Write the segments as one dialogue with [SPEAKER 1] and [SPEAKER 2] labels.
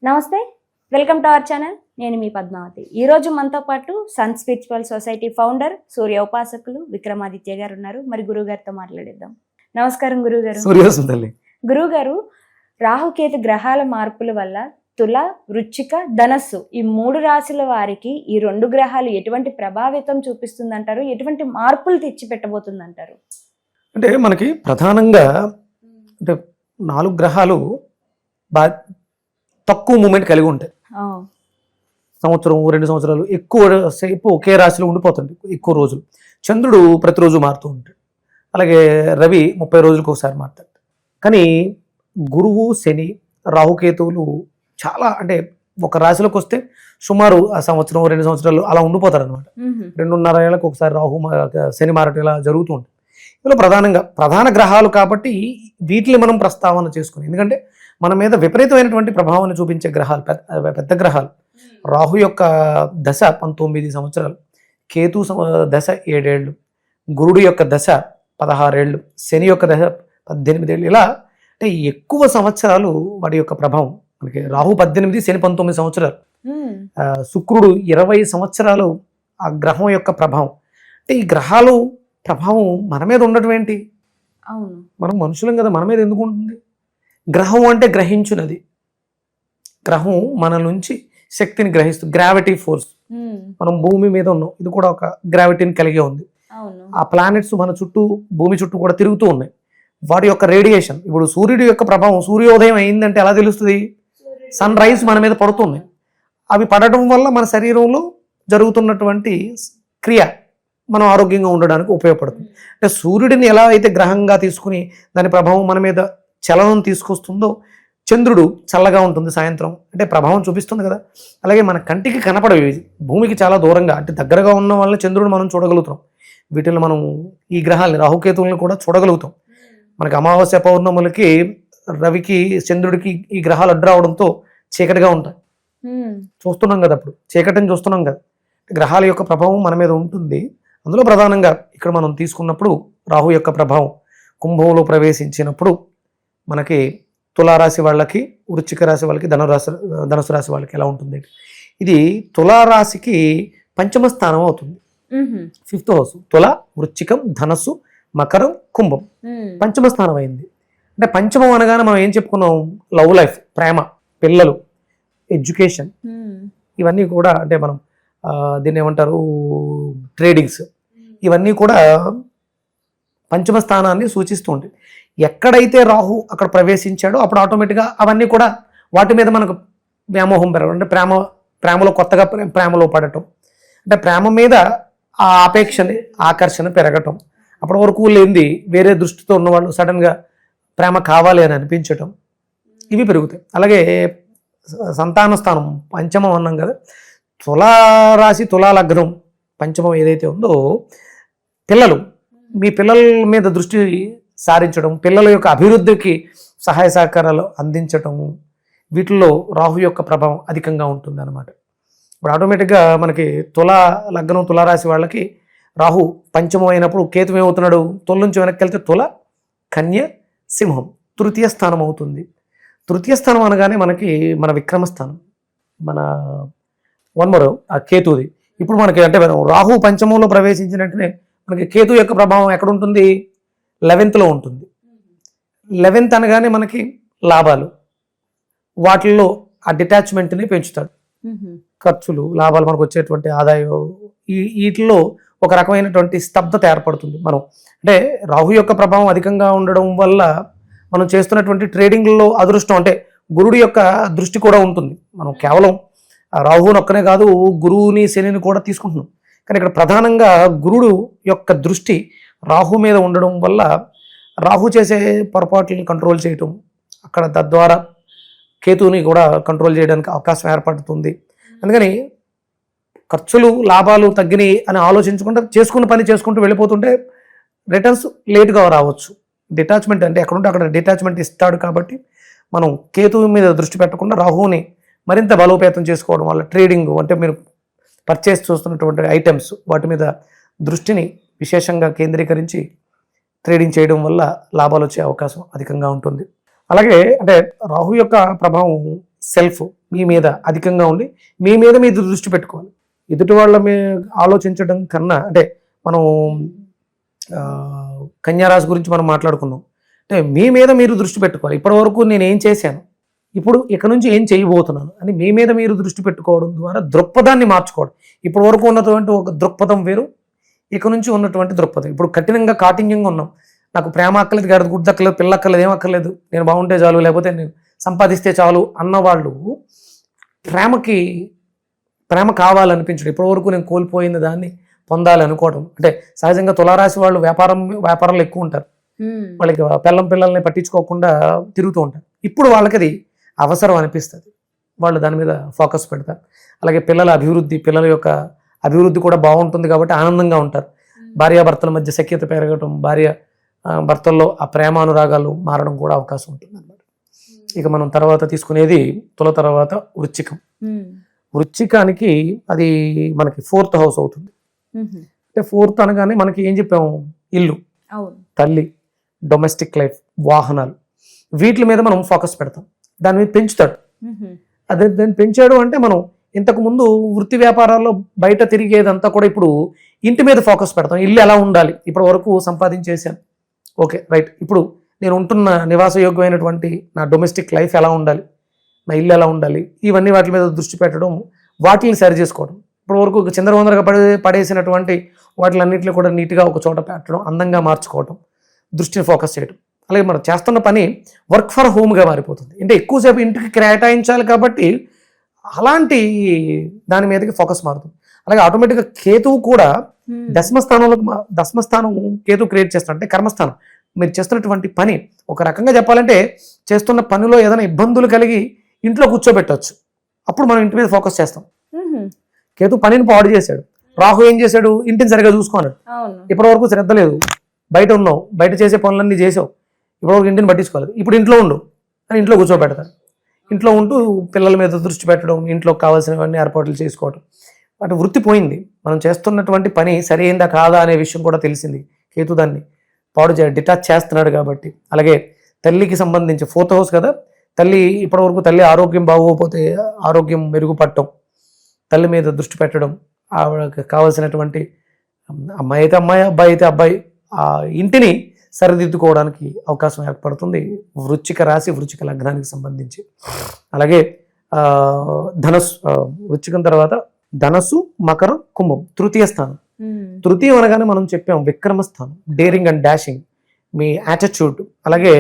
[SPEAKER 1] నమస్తే, welcome to our channel. నేను మీ పద్మావతి. ఈరోజు మనతో పాటు సన్ స్పిరిచువల్ సొసైటీ ఫౌండర్, సూర్య ఉపాసకులు విక్రమాదిత్య గారు ఉన్నారు. మరి గురువు గారితో మాట్లాడేద్దాం. నమస్కారం గురువు గారు. గురువు గారు, రాహుకేతు గ్రహాల మార్పుల వల్ల తుల, వృశ్చిక, ధనస్సు ఈ 3 రాశుల వారికి ఈ 2 గ్రహాలు ఎటువంటి ప్రభావితం చూపిస్తుందంటారు? ఎటువంటి మార్పులు తెచ్చి పెట్టబోతుందంటారు?
[SPEAKER 2] అంటే మనకి ప్రధానంగా అంటే 4 గ్రహాలు తక్కువ మూమెంట్ కలిగి ఉంటాయి. సంవత్సరం 2 సంవత్సరాలు ఎక్కువ సేపు ఒకే రాశిలో ఉండిపోతుంది ఎక్కువ రోజులు. చంద్రుడు ప్రతిరోజు మారుతూ ఉంటాడు. అలాగే రవి 30 రోజులకు ఒకసారి మారుతాడు. కానీ గురువు, శని, రాహుకేతువులు చాలా అంటే ఒక రాశిలోకి వస్తే సుమారు ఆ సంవత్సరం 2 సంవత్సరాలు అలా ఉండిపోతారు అనమాట. 2.5 ఏళ్ళకు ఒకసారి రాహు శని మారటం ఇలా జరుగుతూ ఉంటుంది. ఇందులో ప్రధాన గ్రహాలు కాబట్టి వీటిని మనం ప్రస్తావన చేసుకుని, ఎందుకంటే మన మీద విపరీతమైనటువంటి ప్రభావాన్ని చూపించే గ్రహాలు పెద్ద గ్రహాలు. రాహు యొక్క దశ 19 సంవత్సరాలు, కేతు దశ 7 ఏళ్ళు, గురుడు యొక్క దశ 16 ఏళ్ళు, శని యొక్క దశ 18 ఏళ్ళు. ఇలా అంటే ఎక్కువ సంవత్సరాలు వాడి యొక్క ప్రభావం. మనకి రాహు 18, శని 19 సంవత్సరాలు, శుక్రుడు 20 సంవత్సరాలు ఆ గ్రహం యొక్క ప్రభావం. అంటే ఈ గ్రహాలు ప్రభావం మన మీద ఉండటం ఏంటి?
[SPEAKER 1] అవును,
[SPEAKER 2] మనం మనుషులం కదా, మన మీద ఎందుకు ఉంటుంది? గ్రహం అంటే గ్రహించున్నది. గ్రహం మన నుంచి శక్తిని గ్రహిస్తుంది. Gravity force. మనం భూమి మీద ఉన్నాం, ఇది కూడా ఒక గ్రావిటీని కలిగి ఉంది. ఆ ప్లానెట్స్ మన చుట్టూ, భూమి చుట్టూ కూడా తిరుగుతూ ఉన్నాయి. వాటి యొక్క రేడియేషన్, ఇప్పుడు సూర్యుడి యొక్క ప్రభావం, సూర్యోదయం అయిందంటే ఎలా తెలుస్తుంది? సన్ రైజ్ మన మీద పడుతుంది. అవి పడటం వల్ల మన శరీరంలో జరుగుతున్నటువంటి క్రియ మనం ఆరోగ్యంగా ఉండడానికి ఉపయోగపడుతుంది. అంటే సూర్యుడిని ఎలా అయితే గ్రహంగా తీసుకుని దాని ప్రభావం మన మీద చలనం తీసుకొస్తుందో, చంద్రుడు చల్లగా ఉంటుంది సాయంత్రం, అంటే ప్రభావం చూపిస్తుంది కదా. అలాగే మన కంటికి కనపడవి, భూమికి చాలా దూరంగా అంటే దగ్గరగా ఉన్న వల్ల చంద్రుడు మనం చూడగలుగుతాం. వీటిని మనం ఈ గ్రహాలని, రాహుకేతువులను కూడా చూడగలుగుతాం. మనకి అమావాస్య పౌర్ణములకి రవికి చంద్రుడికి ఈ గ్రహాలు అడ్డు రావడంతో చీకటిగా ఉంటాయి. చూస్తున్నాం కదా, అప్పుడు చీకటిని చూస్తున్నాం కదా. గ్రహాల యొక్క ప్రభావం మన మీద ఉంటుంది. అందులో ప్రధానంగా ఇక్కడ మనం తీసుకున్నప్పుడు రాహు యొక్క ప్రభావం కుంభంలో ప్రవేశించినప్పుడు మనకి తులారాశి వాళ్ళకి, వృశ్చిక రాశి వాళ్ళకి, ధనుసు రాశి వాళ్ళకి ఎలా ఉంటుంది? ఇది తులారాశికి 5వ స్థానం అవుతుంది. 5th house. తుల, వృశ్చికం, ధనస్సు, మకరం, కుంభం 5వ స్థానం అయింది. అంటే పంచమం అనగానే మనం ఏం చెప్పుకున్నాం? లవ్ లైఫ్, ప్రేమ, పిల్లలు, ఎడ్యుకేషన్, ఇవన్నీ కూడా అంటే మనం దీన్ని ఏమంటారు, ట్రేడింగ్స్, ఇవన్నీ కూడా 5వ స్థానాన్ని సూచిస్తూ ఉంటాయి. ఎక్కడైతే రాహు అక్కడ ప్రవేశించాడో అప్పుడు ఆటోమేటిక్గా అవన్నీ కూడా వాటి మీద మనకు వ్యామోహం పెరగడం, అంటే ప్రేమలో కొత్తగా ప్రేమలో పడటం, అంటే ప్రేమ మీద ఆ ఆపేక్షని, ఆకర్షణ పెరగటం, అప్పటి వరకు లేనిది వేరే దృష్టితో ఉన్నవాళ్ళు సడన్గా ప్రేమ కావాలి అని అనిపించటం, ఇవి పెరుగుతాయి. అలాగే సంతాన స్థానం 5వ అన్నాం కదా, తులారాశి, తులా లగ్నం 5వ ఏదైతే ఉందో, పిల్లలు, మీ పిల్లల మీద దృష్టి సారించడం, పిల్లల యొక్క అభివృద్ధికి సహాయ సహకారాలు అందించటము, వీటిల్లో రాహు యొక్క ప్రభావం అధికంగా ఉంటుంది అన్నమాట. ఇప్పుడు ఆటోమేటిక్గా మనకి తులా లగ్నం, తులారాశి వాళ్ళకి రాహు 5వ అయినప్పుడు కేతు ఏమవుతున్నాడు? తుల నుంచి వెనక్కి వెళ్తే తుల, కన్య, సింహం 3వ స్థానం అవుతుంది. 3వ స్థానం అనగానే మనకి మన విక్రమస్థానం, మన వన్మరో ఆ కేతుది. ఇప్పుడు మనకి అంటే రాహు 5మలో ప్రవేశించినట్టునే మనకి కేతు యొక్క ప్రభావం ఎక్కడ ఉంటుంది? 11th ఉంటుంది. 11th అనగానే మనకి లాభాలు, వాటిల్లో ఆ డిటాచ్మెంట్ని పెంచుతాడు. ఖర్చులు, లాభాలు, మనకు వచ్చేటువంటి ఆదాయం, వీటిలో ఒక రకమైనటువంటి స్తబ్దత ఏర్పడుతుంది. మనం అంటే రాహు యొక్క ప్రభావం అధికంగా ఉండడం వల్ల మనం చేస్తున్నటువంటి ట్రేడింగ్లో అదృష్టం, అంటే గురుడి యొక్క దృష్టి కూడా ఉంటుంది. మనం కేవలం రాహుని ఒక్కనే కాదు, గురువుని, శనిని కూడా తీసుకుంటున్నాం. కానీ ఇక్కడ ప్రధానంగా గురుడు యొక్క దృష్టి రాహు మీద ఉండడం వల్ల రాహు చేసే పొరపాట్లని కంట్రోల్ చేయటం, అక్కడ తద్వారా కేతువుని కూడా కంట్రోల్ చేయడానికి అవకాశం ఏర్పడుతుంది. అందుకని ఖర్చులు, లాభాలు తగ్గినాయి అని ఆలోచించకుండా చేసుకున్న పని చేసుకుంటూ వెళ్ళిపోతుంటే రిటర్న్స్ లేట్గా రావచ్చు. డిటాచ్మెంట్ అంటే ఎక్కడుంటే అక్కడ డిటాచ్మెంట్ ఇస్తాడు. కాబట్టి మనం కేతువు మీద దృష్టి పెట్టకుండా రాహుని మరింత బలోపేతం చేసుకోవడం వల్ల ట్రేడింగ్, అంటే మీరు పర్చేస్ చూస్తున్నటువంటి ఐటమ్స్, వాటి మీద దృష్టిని విశేషంగా కేంద్రీకరించి ట్రేడింగ్ చేయడం వల్ల లాభాలు వచ్చే అవకాశం అధికంగా ఉంటుంది. అలాగే అంటే రాహు యొక్క ప్రభావం సెల్ఫ్ మీ మీద అధికంగా ఉండి మీ మీద మీరు దృష్టి పెట్టుకోవాలి. ఎదుటి వాళ్ళ ఆలోచించడం కన్నా, అంటే మనం కన్యారాశి గురించి మనం మాట్లాడుకున్నాం, అంటే మీ మీద మీరు దృష్టి పెట్టుకోవాలి. ఇప్పటి వరకు నేను ఏం చేశాను, ఇప్పుడు ఇక నుంచి ఏం చేయబోతున్నాను అని మీ మీద మీరు దృష్టి పెట్టుకోవడం ద్వారా దృక్పథాన్ని మార్చుకోవడం. ఇప్పటి వరకు ఉన్నటువంటి ఒక దృక్పథం వేరు, ఇక నుంచి ఉన్నటువంటి దృక్పథం. ఇప్పుడు కఠినంగా కాఠిన్యంగా ఉన్నాం, నాకు ప్రేమ అక్కర్లేదు, గడ గుడ్డ అక్కర్లేదు, పిల్ల అక్కర్లేదు, ఏం అక్కర్లేదు, నేను బాగుంటే చాలు, లేకపోతే నేను సంపాదిస్తే చాలు అన్నవాళ్ళు ప్రేమ కావాలనిపించడం, ఇప్పటి వరకు నేను కోల్పోయిన దాన్ని పొందాలి అనుకోవడం. అంటే సహజంగా తులారాశి వాళ్ళు వ్యాపారంలో ఎక్కువ ఉంటారు, వాళ్ళకి పిల్లల్ని పట్టించుకోకుండా తిరుగుతూ ఉంటారు. ఇప్పుడు వాళ్ళకి అది అవసరం అనిపిస్తుంది, వాళ్ళు దాని మీద ఫోకస్ పెడతారు. అలాగే పిల్లల యొక్క అభివృద్ధి కూడా బాగుంటుంది కాబట్టి ఆనందంగా ఉంటారు. భార్యాభర్తల మధ్య సఖ్యత పెరగటం, భర్తల్లో ఆ ప్రేమానురాగాలు మారడం కూడా అవకాశం ఉంటుంది అన్నమాట. ఇక మనం తర్వాత తీసుకునేది తుల తర్వాత వృశ్చికం. వృశ్చికానికి అది మనకి 4th హౌస్ అవుతుంది. అంటే 4th అనగానే మనకి ఏం చెప్పాము, ఇల్లు, తల్లి, డొమెస్టిక్ లైఫ్, వాహనాలు, వీటి మీద మనం ఫోకస్ పెడతాం. దాని మీద పెంచుతాడు. అదే దాన్ని పెంచాడు అంటే మనం ఇంతకు ముందు వృత్తి వ్యాపారాల్లో బయట తిరిగేదంతా కూడా ఇప్పుడు ఇంటి మీద ఫోకస్ పెడతాం. ఇల్లు ఎలా ఉండాలి, ఇప్పటి వరకు సంపాదించేసాను, ఓకే రైట్, ఇప్పుడు నేను ఉంటున్న నివాసయోగ్యమైనటువంటి నా డొమెస్టిక్ లైఫ్ ఎలా ఉండాలి, నా ఇల్లు ఎలా ఉండాలి, ఇవన్నీ వాటి మీద దృష్టి పెట్టడం, వాటిని సరి చేసుకోవడం. ఇప్పటి వరకు చిందరవందరగా పడేసినటువంటి వాటిలన్నింటిలో కూడా నీట్గా ఒక చోట పెట్టడం, అందంగా మార్చుకోవడం, దృష్టిని ఫోకస్ చేయడం. అలాగే మనం చేస్తున్న పని వర్క్ ఫర్ హోమ్గా మారిపోతుంది. అంటే ఎక్కువసేపు ఇంటికి కేటాయించాలి కాబట్టి అలాంటి దాని మీదకి ఫోకస్ మారుతుంది. అలాగే ఆటోమేటిక్గా కేతువు కూడా దశమస్థానం కేతు క్రియేట్ చేస్తాడు, అంటే కర్మస్థానం. మీరు చేస్తున్నటువంటి పని ఒక రకంగా చెప్పాలంటే చేస్తున్న పనిలో ఏదైనా ఇబ్బందులు కలిగి ఇంట్లో కూర్చోబెట్టవచ్చు, అప్పుడు మనం ఇంటి మీద ఫోకస్ చేస్తాం. కేతు పనిని పాడు చేశాడు, రాహు ఏం చేశాడు, ఇంటిని సరిగా చూసుకున్నాడు. ఇప్పటి వరకు శ్రద్ధ లేదు, బయట ఉన్నావు, బయట చేసే పనులన్నీ చేసావు, ఇప్పటివరకు ఇంటిని పట్టించుకోలేదు, ఇప్పుడు ఇంట్లో ఉండు అని ఇంట్లో కూర్చోబెడతాడు. ఇంట్లో ఉంటూ పిల్లల మీద దృష్టి పెట్టడం, ఇంట్లో కావాల్సినవన్నీ ఏర్పాట్లు చేసుకోవడం, అటు వృత్తి పోయింది. మనం చేస్తున్నటువంటి పని సరైందా కాదా అనే విషయం కూడా తెలిసింది. కేతు దాన్ని డిటాచ్ చేస్తున్నాడు కాబట్టి. అలాగే తల్లికి సంబంధించి 4th హౌస్ కదా, ఇప్పటివరకు తల్లి ఆరోగ్యం బాగోకపోతే ఆరోగ్యం మెరుగుపడటం, తల్లి మీద దృష్టి పెట్టడం, ఆవిడకి కావాల్సినటువంటి అమ్మాయి అయితే అమ్మాయి, అబ్బాయి అయితే అబ్బాయి, ఆ ఇంటిని సరిదిద్దుకోవడానికి అవకాశం ఏర్పడుతుంది వృశ్చిక రాశి, వృశ్చిక లగ్నానికి సంబంధించి. అలాగే వృశ్చికం తర్వాత ధనస్సు, మకరం, కుంభం, తృతీయ స్థానం. తృతీయం అనగానే మనం చెప్పాం విక్రమస్థానం, డేరింగ్ అండ్ డాషింగ్, మీ యాటిట్యూడ్. అలాగే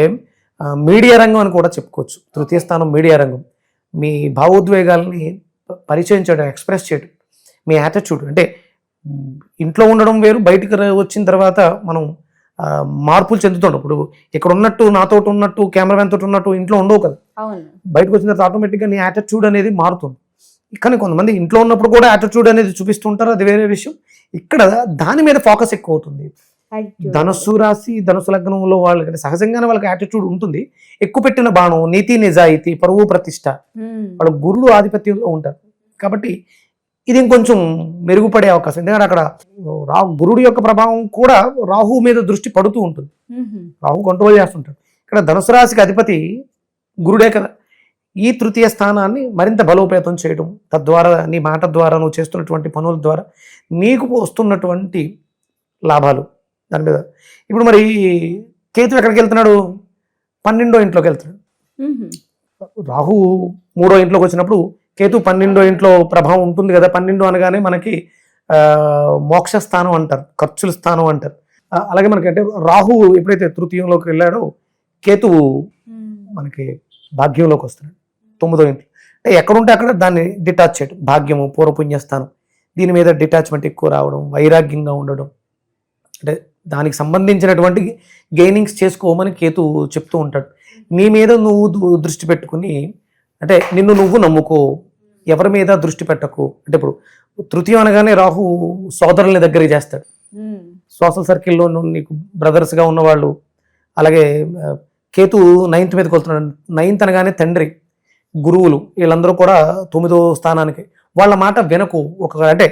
[SPEAKER 2] మీడియా రంగం అని కూడా చెప్పుకోవచ్చు. తృతీయ స్థానం మీడియా రంగం, మీ భావోద్వేగాల్ని పరిచయం చేయడం, ఎక్స్ప్రెస్ చేయడం, మీ యాటిట్యూడ్. అంటే ఇంట్లో ఉండడం వేరు, బయటకు వచ్చిన తర్వాత మనం మార్పులు చెందుతుంటాం. ఇప్పుడు ఇక్కడ ఉన్నట్టు, నాతో ఉన్నట్టు, కెమెరామెన్ తోటి ఉన్నట్టు ఇంట్లో ఉండవు కదా, బయటకు వచ్చిన తర్వాత ఆటోమేటిక్గా నీ యాటిట్యూడ్ అనేది మారుతుంది. కానీ కొంతమంది ఇంట్లో ఉన్నప్పుడు కూడా యాటిట్యూడ్ అనేది చూపిస్తుంటారు, అది వేరే విషయం. ఇక్కడ దాని మీద ఫోకస్ ఎక్కువ అవుతుంది. ధనస్సు రాశి, ధనస్సు లగ్నంలో వాళ్ళకి సహజంగానే వాళ్ళకి యాటిట్యూడ్ ఉంటుంది. ఎక్కువ పెట్టిన బాణం, నీతి నిజాయితీ, పరువు ప్రతిష్ట, వాళ్ళు గురుడు ఆధిపత్యంలో ఉంటారు కాబట్టి ఇది ఇంకొంచెం మెరుగుపడే అవకాశం. ఎందుకంటే అక్కడ గురుడు యొక్క ప్రభావం కూడా రాహు మీద దృష్టి పడుతూ ఉంటుంది, రాహు కంట్రోల్ చేస్తుంటాడు. ఇక్కడ ధనుసు రాశికి అధిపతి గురుడే కదా. ఈ తృతీయ స్థానాన్ని మరింత బలోపేతం చేయడం, తద్వారా నీ మాట ద్వారా, నువ్వు చేస్తున్నటువంటి పనుల ద్వారా నీకు వస్తున్నటువంటి లాభాలు దాని మీద. ఇప్పుడు మరి కేతు ఎక్కడికి వెళ్తున్నాడు, 12వ ఇంట్లోకి వెళ్తున్నాడు. రాహు 3వ ఇంట్లోకి వచ్చినప్పుడు కేతు 12వ ఇంట్లో ప్రభావం ఉంటుంది కదా. 12 అనగానే మనకి మోక్ష స్థానం అంటారు, ఖర్చుల స్థానం అంటారు. అలాగే మనకి అంటే రాహు ఎప్పుడైతే తృతీయంలోకి వెళ్ళాడో కేతువు మనకి భాగ్యంలోకి వస్తున్నాడు 9వ ఇంట్లో. అంటే ఎక్కడుంటే అక్కడ దాన్ని డిటాచ్ చేయడం, భాగ్యము, పూర్వపుణ్యస్థానం, దీని మీద డిటాచ్మెంట్ ఎక్కువ రావడం, వైరాగ్యంగా ఉండడం, అంటే దానికి సంబంధించినటువంటి గెయినింగ్స్ చేసుకోమని కేతు చెప్తూ ఉంటాడు. నీ మీద నువ్వు దృష్టి పెట్టుకుని, అంటే నిన్ను నువ్వు నమ్ముకో, ఎవరి మీద దృష్టి పెట్టకు. అంటే ఇప్పుడు తృతీయం అనగానే రాహు సోదరుల్ని దగ్గరికి చేస్తాడు, సోషల్ సర్కిల్లో నీకు బ్రదర్స్గా ఉన్నవాళ్ళు. అలాగే కేతు 9th మీదకి వెళ్తున్నాడు. 9th అనగానే తండ్రి, గురువులు, వీళ్ళందరూ కూడా 9వ స్థానానికి. వాళ్ళ మాట వినకు. అంటే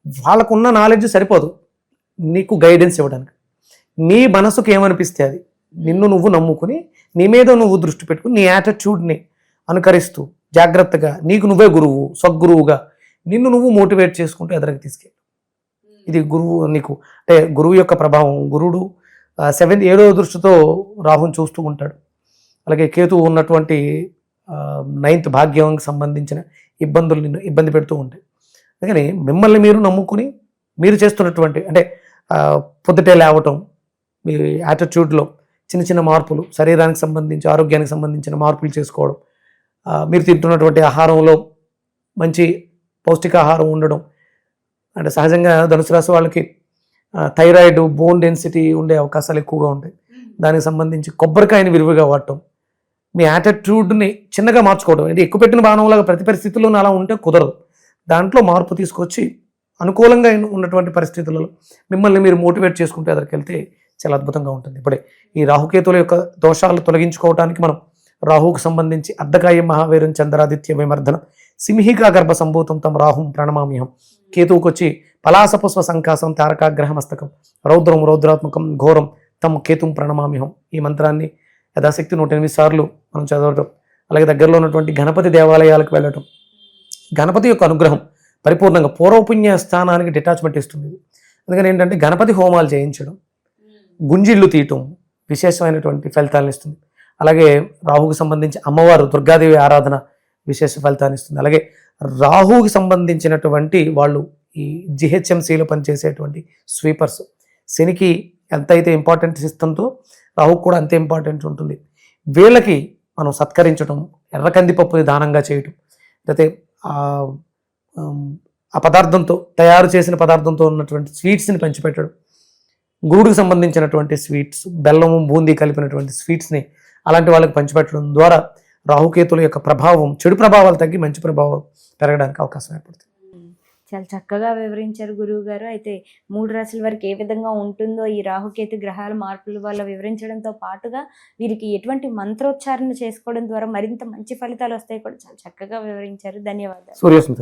[SPEAKER 2] వాళ్ళకున్న నాలెడ్జ్ సరిపోదు నీకు గైడెన్స్ ఇవ్వడానికి. నీ మనసుకు ఏమనిపిస్తే అది, నిన్ను నువ్వు నమ్ముకుని నీ మీద నువ్వు దృష్టి పెట్టుకుని నీ యాటిట్యూడ్ని అనుకరిస్తూ జాగ్రత్తగా నీకు నువ్వే గురువు, స్వగురువుగా నిన్ను నువ్వు మోటివేట్ చేసుకుంటూ ఎదరికి తీసుకెళ్ళి. ఇది గురువు నీకు అంటే గురువు యొక్క ప్రభావం. గురుడు 7వ దృష్టితో రాహుని చూస్తూ ఉంటాడు. అలాగే కేతువు ఉన్నటువంటి 9th భాగ్యానికి సంబంధించిన ఇబ్బందులు నిన్ను ఇబ్బంది పెడుతూ ఉంటాయి. అందుకని మిమ్మల్ని మీరు నమ్ముకుని మీరు చేస్తున్నటువంటి అంటే పొద్దుటే లేవటం, మీ యాటిట్యూడ్లో చిన్న చిన్న మార్పులు, శరీరానికి సంబంధించి ఆరోగ్యానికి సంబంధించిన మార్పులు చేసుకోవడం, మీరు తింటున్నటువంటి ఆహారంలో మంచి పౌష్టికాహారం ఉండడం. అంటే సహజంగా ధనుసు రాశి వాళ్ళకి థైరాయిడ్, బోన్ డెన్సిటీ ఉండే అవకాశాలు ఎక్కువగా ఉంటాయి. దానికి సంబంధించి కొబ్బరికాయని విరివిగా వాడటం, మీ యాటిట్యూడ్ని చిన్నగా మార్చుకోవడం. అంటే ఎక్కువ పెట్టిన బాణంలాగా ప్రతి పరిస్థితుల్లోనూ అలా ఉంటే కుదరదు. దాంట్లో మార్పు తీసుకొచ్చి అనుకూలంగా ఉన్నటువంటి పరిస్థితులలో మిమ్మల్ని మీరు మోటివేట్ చేసుకుంటే ఎదరికెళ్తే చాలా అద్భుతంగా ఉంటుంది. ఇప్పుడే ఈ రాహుకేతుల యొక్క దోషాలు తొలగించుకోవడానికి మనం రాహుకు సంబంధించి అర్ధకాయం మహావీరం చంద్రాదిత్య విమర్ధనం సింహికా గర్భ సంభూతం తమ రాహుం ప్రణమామ్యహం. కేతువుకి వచ్చి పలాసపుష్ప సంకాసం తారకాగ్రహ మస్తకం రౌద్రం రౌద్రాత్మకం ఘోరం తమ కేతుం ప్రణమామ్యహం. ఈ మంత్రాన్ని యథాశక్తి 108 సార్లు మనం చదవటం. అలాగే దగ్గరలో ఉన్నటువంటి గణపతి దేవాలయాలకు వెళ్ళటం. గణపతి యొక్క అనుగ్రహం పరిపూర్ణంగా పూర్వపుణ్య స్థానానికి డిటాచ్మెంట్ ఇస్తుంది. అందుకని ఏంటంటే గణపతి హోమాలు చేయించడం, గుంజిళ్ళు తీయటం విశేషమైనటువంటి ఫలితాలను ఇస్తుంది. అలాగే రాహుకి సంబంధించి అమ్మవారు దుర్గాదేవి ఆరాధన విశేష ఫలితాన్ని ఇస్తుంది. అలాగే రాహుకి సంబంధించినటువంటి వాళ్ళు ఈ జిహెచ్ఎంసీలో పనిచేసేటువంటి స్వీపర్స్, శనికి ఎంతైతే ఇంపార్టెంట్ ఇస్తుందో రాహుకు కూడా అంతే ఇంపార్టెంట్ ఉంటుంది. వీళ్ళకి మనం సత్కరించడం, ఎర్ర కందిపప్పుని దానంగా చేయటం, లేకపోతే ఆ పదార్థంతో తయారు చేసిన పదార్థంతో ఉన్నటువంటి స్వీట్స్ని పంచిపెట్టడం, గురుడికి సంబంధించినటువంటి స్వీట్స్, బెల్లము బూందీ కలిపినటువంటి స్వీట్స్ని అలాంటి వాళ్ళకి పంచిపెట్టడం ద్వారా రాహుకేతుల యొక్క ప్రభావం, చెడు ప్రభావాలు తగ్గి మంచి ప్రభావం పెరగడానికి అవకాశం ఏర్పడుతుంది.
[SPEAKER 1] చాలా చక్కగా వివరించారు గురువు గారు. అయితే 3 రాశుల వరకు ఏ విధంగా ఉంటుందో ఈ రాహుకేతు గ్రహాల మార్పుల వల్ల వివరించడంతో పాటుగా వీరికి ఎటువంటి మంత్రోచ్చారణ చేసుకోవడం ద్వారా మరింత మంచి ఫలితాలు వస్తాయి కూడా చాలా చక్కగా వివరించారు. ధన్యవాదాలు.
[SPEAKER 2] సూర్యోస్మి.